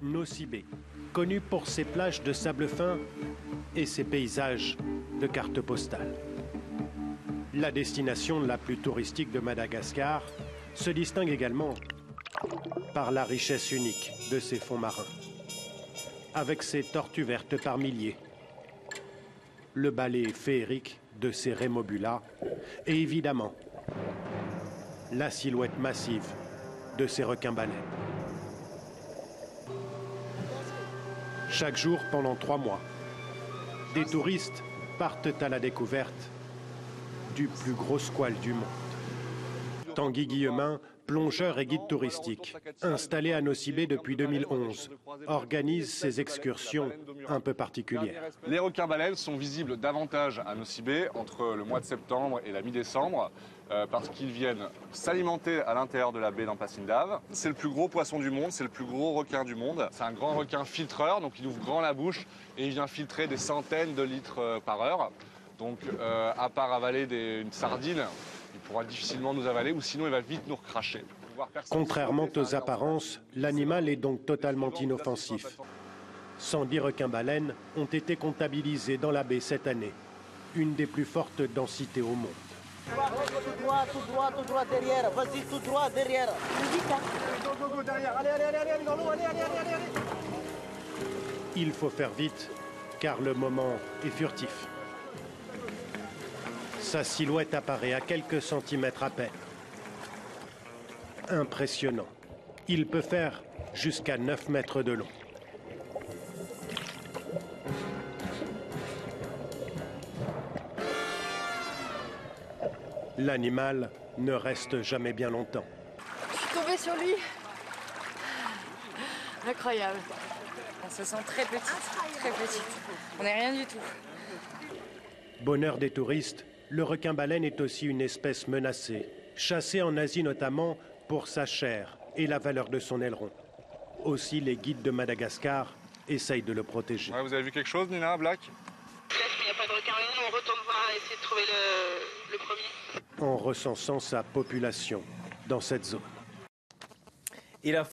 Nosy Be, connu pour ses plages de sable fin et ses paysages de cartes postales. La destination la plus touristique de Madagascar se distingue également par la richesse unique de ses fonds marins, avec ses tortues vertes par milliers, le balai féerique de ses rémobulas et évidemment la silhouette massive de ses requins-baleines. Chaque jour pendant 3 mois, des touristes partent à la découverte du plus gros squale du monde. Tanguy Guillemin, plongeur et guide touristique, installé à Nosy Be depuis 2011, organise ces excursions un peu particulières. Les requins-baleines sont visibles davantage à Nosy Be entre le mois de septembre et la mi-décembre parce qu'ils viennent s'alimenter à l'intérieur de la baie d'Ampasindav. C'est le plus gros poisson du monde, c'est le plus gros requin du monde. C'est un grand requin filtreur, donc il ouvre grand la bouche et il vient filtrer des centaines de litres par heure. Donc à part avaler une sardine, il pourra difficilement nous avaler ou sinon il va vite nous recracher. Contrairement aux apparences, l'animal est donc totalement inoffensif. 110 requins-baleines ont été comptabilisés dans la baie cette année, une des plus fortes densités au monde. Tout droit derrière, vas-y, tout droit derrière. Go, derrière, allez, dans l'eau, allez. Il faut faire vite, car le moment est furtif. Sa silhouette apparaît à quelques centimètres à peine. Impressionnant. Il peut faire jusqu'à 9 mètres de long. L'animal ne reste jamais bien longtemps. Je suis tombée sur lui. Incroyable. On se sent très petite. On n'est rien du tout. Bonheur des touristes, le requin-baleine est aussi une espèce menacée, chassée en Asie notamment pour sa chair et la valeur de son aileron. Aussi, les guides de Madagascar essayent de le protéger. Ouais, vous avez vu quelque chose, Nina, Black? Il n'y a pas de requin-baleine, on retourne voir et essayer de trouver le premier. En recensant sa population dans cette zone. Et la